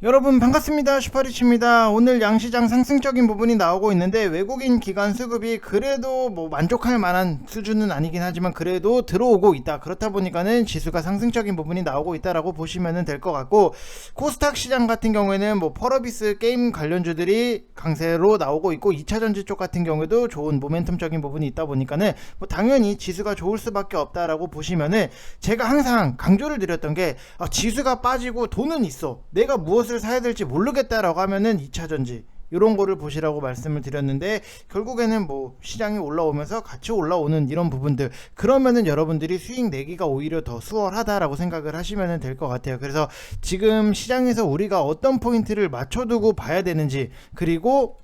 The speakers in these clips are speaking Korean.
여러분 반갑습니다. 슈퍼리치입니다. 오늘 양시장 상승적인 부분이 나오고 있는데 외국인 기관 수급이 그래도 뭐 만족할 만한 수준은 아니긴 하지만 그래도 들어오고 있다. 그렇다 보니까는 지수가 상승적인 부분이 나오고 있다라고 보시면 될 것 같고, 코스닥 시장 같은 경우에는 뭐 펄어비스 게임 관련주들이 강세로 나오고 있고 2차전지 쪽 같은 경우에도 좋은 모멘텀적인 부분이 있다 보니까는 뭐 당연히 지수가 좋을 수밖에 없다라고 보시면은, 제가 항상 강조를 드렸던 게 지수가 빠지고 돈은 있어, 내가 무엇을 사야 될지 모르겠다라고 하면은 2차전지 이런 거를 보시라고 말씀을 드렸는데, 결국에는 뭐 시장이 올라오면서 같이 올라오는 이런 부분들, 그러면은 여러분들이 수익 내기가 오히려 더 수월하다라고 생각을 하시면 될 것 같아요. 그래서 지금 시장에서 우리가 어떤 포인트를 맞춰두고 봐야 되는지, 그리고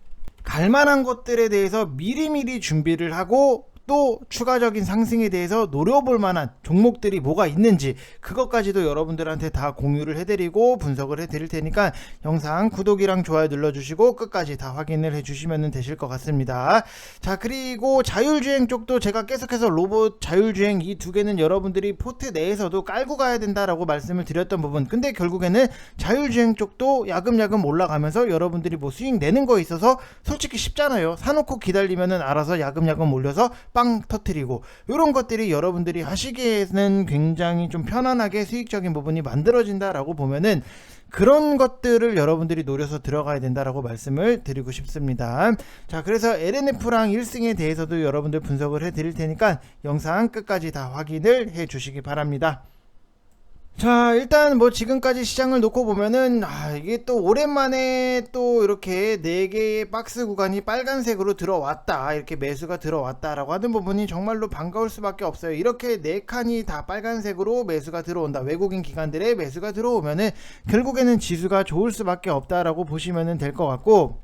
갈만한 것들에 대해서 미리미리 준비를 하고 또 추가적인 상승에 대해서 노려볼 만한 종목들이 뭐가 있는지, 그것까지도 여러분들한테 다 공유를 해드리고 분석을 해드릴 테니까 영상 구독이랑 좋아요 눌러주시고 끝까지 다 확인을 해주시면 되실 것 같습니다. 자, 그리고 자율주행 쪽도 제가 계속해서 로봇 자율주행 이 두 개는 여러분들이 포트 내에서도 깔고 가야 된다라고 말씀을 드렸던 부분, 근데 결국에는 자율주행 쪽도 야금야금 올라가면서 여러분들이 뭐 수익 내는 거에 있어서 솔직히 쉽잖아요. 사놓고 기다리면은 알아서 야금야금 올려서 빵 터트리고, 이런 것들이 여러분들이 하시기에는 굉장히 좀 편안하게 수익적인 부분이 만들어진다라고 보면은, 그런 것들을 여러분들이 노려서 들어가야 된다라고 말씀을 드리고 싶습니다. 자, 그래서 LNF랑 1승에 대해서도 여러분들 분석을 해 드릴 테니까 영상 끝까지 다 확인을 해 주시기 바랍니다. 자, 일단 뭐 지금까지 시장을 놓고 보면은 이게 또 오랜만에 또 이렇게 4개의 박스 구간이 빨간색으로 들어왔다, 이렇게 매수가 들어왔다라고 하는 부분이 정말로 반가울 수밖에 없어요. 이렇게 4칸이 다 빨간색으로 매수가 들어온다, 외국인 기관들의 매수가 들어오면은 결국에는 지수가 좋을 수밖에 없다라고 보시면 될 것 같고,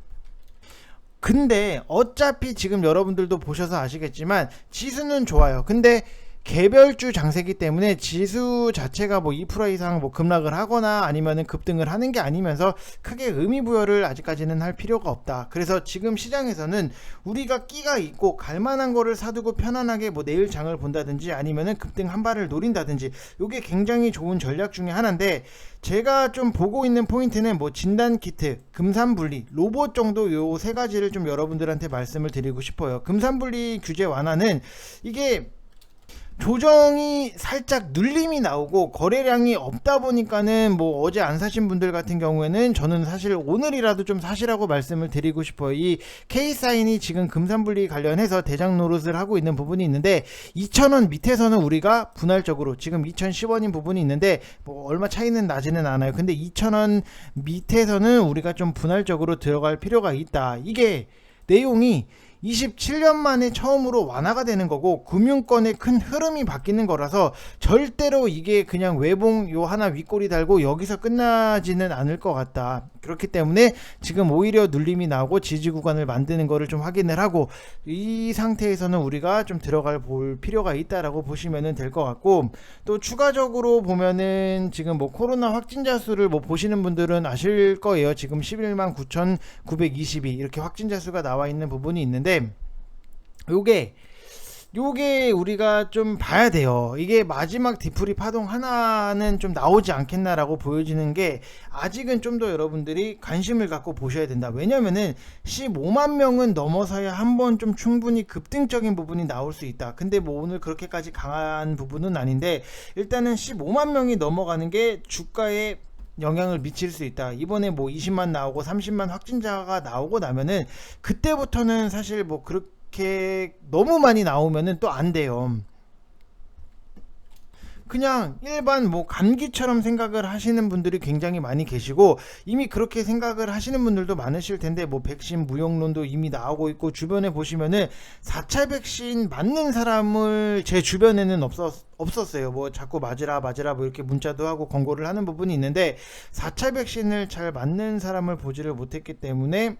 근데 어차피 지금 여러분들도 보셔서 아시겠지만 지수는 좋아요. 근데 개별주 장세기 때문에 지수 자체가 뭐 2% 이상 뭐 급락을 하거나 아니면은 급등을 하는 게 아니면서 크게 의미 부여를 아직까지는 할 필요가 없다. 그래서 지금 시장에서는 우리가 끼가 있고 갈만한 거를 사두고 편안하게 뭐 내일 장을 본다든지 아니면은 급등 한 발을 노린다든지, 이게 굉장히 좋은 전략 중에 하나인데, 제가 좀 보고 있는 포인트는 뭐 진단 키트, 금산분리, 로봇 정도 요 세 가지를 좀 여러분들한테 말씀을 드리고 싶어요. 금산분리 규제 완화는 이게 조정이 살짝 눌림이 나오고 거래량이 없다 보니까는 뭐 어제 안 사신 분들 같은 경우에는 저는 사실 오늘이라도 좀 사시라고 말씀을 드리고 싶어요. 이 K사인이 지금 금산분리 관련해서 대장 노릇을 하고 있는 부분이 있는데, 2,000원 밑에서는 우리가 분할적으로 지금 2,010원인 부분이 있는데 뭐 얼마 차이는 나지는 않아요. 근데 2,000원 밑에서는 우리가 좀 분할적으로 들어갈 필요가 있다. 이게 내용이 27년 만에 처음으로 완화가 되는 거고 금융권의 큰 흐름이 바뀌는 거라서 절대로 이게 그냥 외봉 요 하나 윗꼬리 달고 여기서 끝나지는 않을 것 같다. 그렇기 때문에 지금 오히려 눌림이 나오고 지지 구간을 만드는 거를 좀 확인을 하고, 이 상태에서는 우리가 좀 들어갈 볼 필요가 있다라고 보시면 될 것 같고, 또 추가적으로 보면은 지금 뭐 코로나 확진자 수를 뭐 보시는 분들은 아실 거예요. 지금 11만 9,922 이렇게 확진자 수가 나와 있는 부분이 있는데, 요게 우리가 좀 봐야 돼요. 이게 마지막 디프리 파동 하나는 좀 나오지 않겠나라고 보여지는 게, 아직은 좀 더 여러분들이 관심을 갖고 보셔야 된다. 왜냐면은 15만 명은 넘어서야 한번 좀 충분히 급등적인 부분이 나올 수 있다. 근데 뭐 오늘 그렇게까지 강한 부분은 아닌데, 일단은 15만 명이 넘어가는 게 주가에 영향을 미칠 수 있다. 이번에 뭐 20만 나오고 30만 확진자가 나오고 나면은 그때부터는 사실 뭐 그렇게 너무 많이 나오면은 또 안 돼요. 그냥 일반 뭐 감기처럼 생각을 하시는 분들이 굉장히 많이 계시고, 이미 그렇게 생각을 하시는 분들도 많으실 텐데, 뭐 백신 무용론도 이미 나오고 있고, 주변에 보시면은 4차 백신 맞는 사람을 제 주변에는 없었어요. 뭐 자꾸 맞으라 뭐 이렇게 문자도 하고 권고를 하는 부분이 있는데, 4차 백신을 잘 맞는 사람을 보지를 못했기 때문에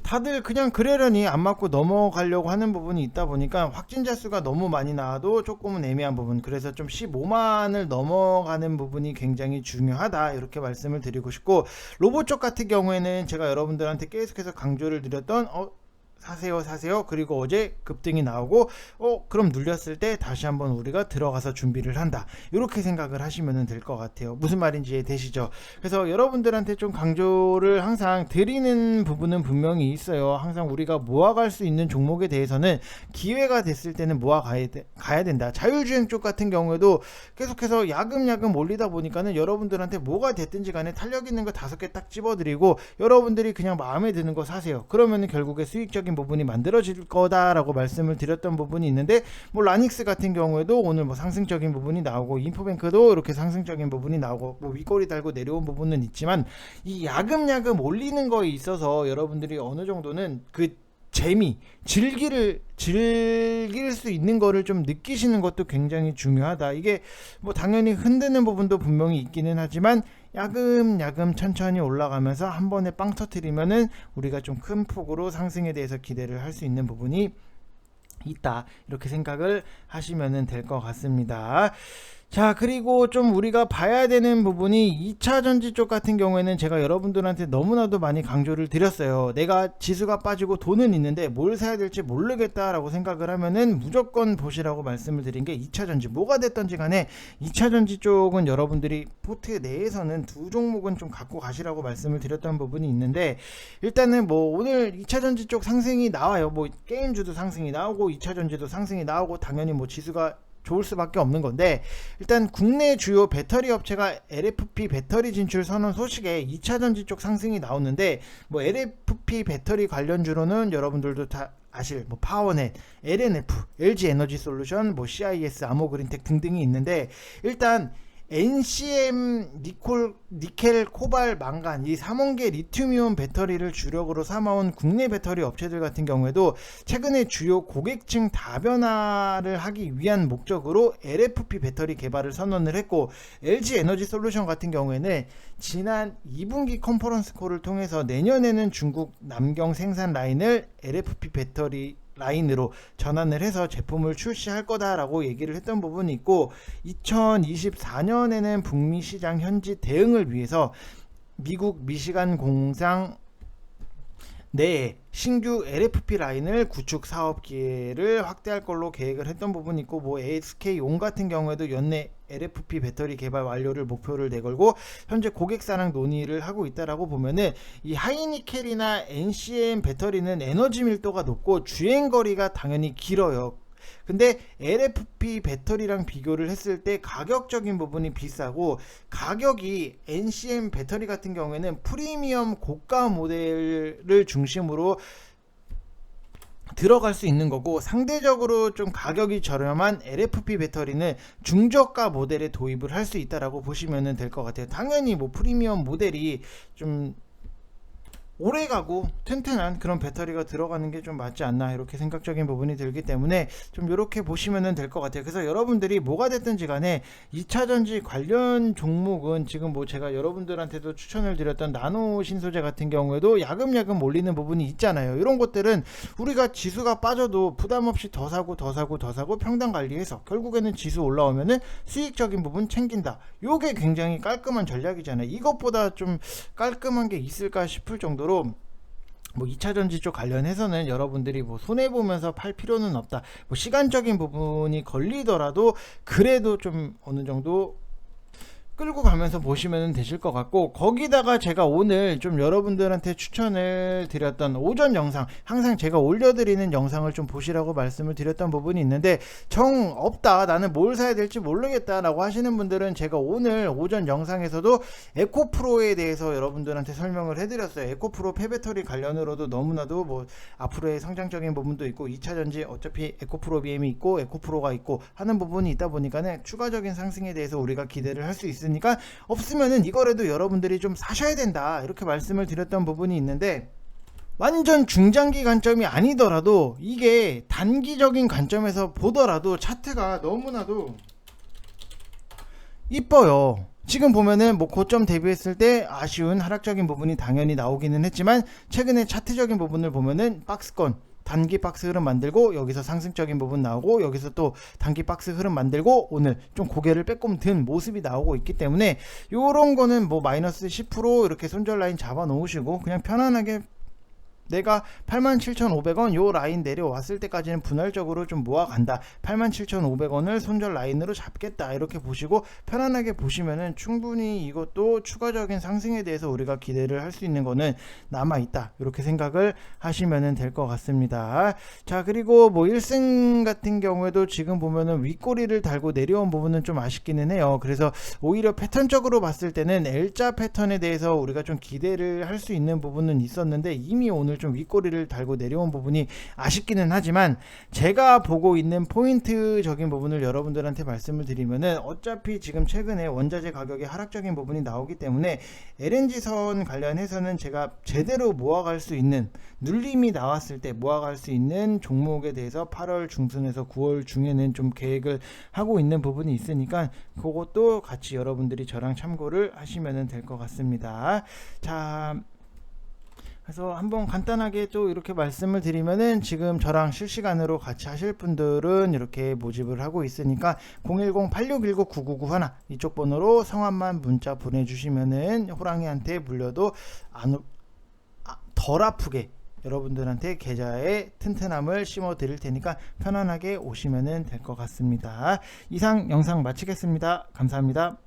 다들 그냥 그러려니 안 맞고 넘어가려고 하는 부분이 있다 보니까 확진자 수가 너무 많이 나와도 조금은 애매한 부분, 그래서 좀 15만을 넘어가는 부분이 굉장히 중요하다, 이렇게 말씀을 드리고 싶고, 로봇 쪽 같은 경우에는 제가 여러분들한테 계속해서 강조를 드렸던 사세요. 그리고 어제 급등이 나오고 그럼 눌렸을 때 다시 한번 우리가 들어가서 준비를 한다. 이렇게 생각을 하시면 될 것 같아요. 무슨 말인지 이해되시죠? 그래서 여러분들한테 좀 강조를 항상 드리는 부분은 분명히 있어요. 항상 우리가 모아갈 수 있는 종목에 대해서는 기회가 됐을 때는 가야 된다. 자율주행 쪽 같은 경우에도 계속해서 야금야금 올리다 보니까는 여러분들한테 뭐가 됐든지 간에 탄력 있는 거 5개 딱 집어드리고 여러분들이 그냥 마음에 드는 거 사세요. 그러면은 결국에 수익적인 부분이 만들어질 거다라고 말씀을 드렸던 부분이 있는데, 뭐 라닉스 같은 경우에도 오늘 뭐 상승적인 부분이 나오고 인포뱅크도 이렇게 상승적인 부분이 나오고 뭐 윗꼬리 달고 내려온 부분은 있지만, 이 야금야금 올리는 거에 있어서 여러분들이 어느 정도는 그 즐길 수 있는 거를 좀 느끼시는 것도 굉장히 중요하다. 이게 뭐 당연히 흔드는 부분도 분명히 있기는 하지만 야금야금 천천히 올라가면서 한 번에 빵 터트리면은 우리가 좀 큰 폭으로 상승에 대해서 기대를 할 수 있는 부분이 있다. 이렇게 생각을 하시면 될 것 같습니다. 자, 그리고 좀 우리가 봐야 되는 부분이 2차 전지 쪽 같은 경우에는 제가 여러분들한테 너무나도 많이 강조를 드렸어요. 내가 지수가 빠지고 돈은 있는데 뭘 사야 될지 모르겠다라고 생각을 하면은 무조건 보시라고 말씀을 드린 게 2차 전지, 뭐가 됐던지 간에 2차 전지 쪽은 여러분들이 포트 내에서는 두 종목은 좀 갖고 가시라고 말씀을 드렸던 부분이 있는데, 일단은 뭐 오늘 2차 전지 쪽 상승이 나와요. 뭐 게임주도 상승이 나오고 2차 전지도 상승이 나오고 당연히 뭐 지수가 좋을 수밖에 없는 건데, 일단 국내 주요 배터리 업체가 LFP 배터리 진출 선언 소식에 2차 전지 쪽 상승이 나오는데, 뭐 LFP 배터리 관련주로는 여러분들도 다 아실 뭐 파워넷, LNF, LG 에너지 솔루션, 뭐 CIS, 아모그린텍 등등이 있는데, 일단 NCM 니켈 코발 망간 이 3원계 리튬이온 배터리를 주력으로 삼아온 국내 배터리 업체들 같은 경우에도 최근에 주요 고객층 다변화를 하기 위한 목적으로 LFP 배터리 개발을 선언을 했고, LG 에너지 솔루션 같은 경우에는 지난 2분기 컨퍼런스 콜을 통해서 내년에는 중국 남경 생산 라인을 LFP 배터리 라인으로 전환을 해서 제품을 출시할 거다라고 얘기를 했던 부분이 있고, 2024년에는 북미 시장 현지 대응을 위해서 미국 미시간 공장 내에 신규 LFP 라인을 구축 사업 기회를 확대할 걸로 계획을 했던 부분이 있고, 뭐 SK온 같은 경우에도 연내 LFP 배터리 개발 완료를 목표를 내걸고 현재 고객사랑 논의를 하고 있다라고 보면은, 이 하이니켈이나 NCM 배터리는 에너지 밀도가 높고 주행거리가 당연히 길어요. 근데 LFP 배터리랑 비교를 했을 때 가격적인 부분이 비싸고, 가격이 NCM 배터리 같은 경우에는 프리미엄 고가 모델을 중심으로 들어갈 수 있는 거고, 상대적으로 좀 가격이 저렴한 LFP 배터리는 중저가 모델에 도입을 할 수 있다라고 보시면 될 것 같아요. 당연히 뭐 프리미엄 모델이 좀 오래가고 튼튼한 그런 배터리가 들어가는 게 좀 맞지 않나, 이렇게 생각적인 부분이 들기 때문에 좀 이렇게 보시면 될 것 같아요. 그래서 여러분들이 뭐가 됐든지 간에 2차전지 관련 종목은 지금 뭐 제가 여러분들한테도 추천을 드렸던 나노 신소재 같은 경우에도 야금야금 올리는 부분이 있잖아요. 이런 것들은 우리가 지수가 빠져도 부담없이 더 사고 평단 관리해서 결국에는 지수 올라오면은 수익적인 부분 챙긴다. 요게 굉장히 깔끔한 전략이잖아요. 이것보다 좀 깔끔한 게 있을까 싶을 정도로 뭐 2차전지 쪽 관련해서는 여러분들이 뭐 손해보면서 팔 필요는 없다. 뭐 시간적인 부분이 걸리더라도 그래도 좀 어느 정도 끌고 가면서 보시면 되실 것 같고, 거기다가 제가 오늘 좀 여러분들한테 추천을 드렸던 오전 영상, 항상 제가 올려드리는 영상을 좀 보시라고 말씀을 드렸던 부분이 있는데, 정 없다, 나는 뭘 사야 될지 모르겠다 라고 하시는 분들은 제가 오늘 오전 영상에서도 에코프로에 대해서 여러분들한테 설명을 해드렸어요. 에코프로 폐배터리 관련으로도 너무나도 뭐 앞으로의 성장적인 부분도 있고, 2차전지 어차피 에코프로 BM이 있고 에코프로가 있고 하는 부분이 있다 보니까는 추가적인 상승에 대해서 우리가 기대를 할 수 있으니까, 없으면은 이거라도 여러분들이 좀 사셔야 된다, 이렇게 말씀을 드렸던 부분이 있는데, 완전 중장기 관점이 아니더라도 이게 단기적인 관점에서 보더라도 차트가 너무나도 이뻐요. 지금 보면은 뭐 고점 대비했을 때 아쉬운 하락적인 부분이 당연히 나오기는 했지만, 최근에 차트적인 부분을 보면은 박스권 단기 박스 흐름 만들고 여기서 상승적인 부분 나오고, 여기서 또 단기 박스 흐름 만들고 오늘 좀 고개를 빼꼼 든 모습이 나오고 있기 때문에, 요런 거는 뭐 마이너스 10% 이렇게 손절 라인 잡아 놓으시고 그냥 편안하게 내가 87,500원 요 라인 내려왔을 때까지는 분할적으로 좀 모아간다. 87,500원을 손절 라인으로 잡겠다. 이렇게 보시고 편안하게 보시면은 충분히 이것도 추가적인 상승에 대해서 우리가 기대를 할 수 있는 거는 남아있다. 이렇게 생각을 하시면 될 것 같습니다. 자, 그리고 뭐 1승 같은 경우에도 지금 보면은 윗꼬리를 달고 내려온 부분은 좀 아쉽기는 해요. 그래서 오히려 패턴적으로 봤을 때는 L자 패턴에 대해서 우리가 좀 기대를 할 수 있는 부분은 있었는데 이미 오늘 좀 윗꼬리를 달고 내려온 부분이 아쉽기는 하지만 제가 보고 있는 포인트적인 부분을 여러분들한테 말씀을 드리면은 어차피 지금 최근에 원자재 가격의 하락적인 부분이 나오기 때문에 LNG선 관련해서는 제가 제대로 모아갈 수 있는 눌림이 나왔을 때 모아갈 수 있는 종목에 대해서 8월 중순에서 9월 중에는 좀 계획을 하고 있는 부분이 있으니까 그것도 같이 여러분들이 저랑 참고를 하시면 될 것 같습니다. 자, 그래서 한번 간단하게 또 이렇게 말씀을 드리면은 지금 저랑 실시간으로 같이 하실 분들은 이렇게 모집을 하고 있으니까 010-8619-9991 이쪽 번호로 성함만 문자 보내주시면은 호랑이한테 물려도 덜 아프게 여러분들한테 계좌에 튼튼함을 심어 드릴 테니까 편안하게 오시면 될 것 같습니다. 이상 영상 마치겠습니다. 감사합니다.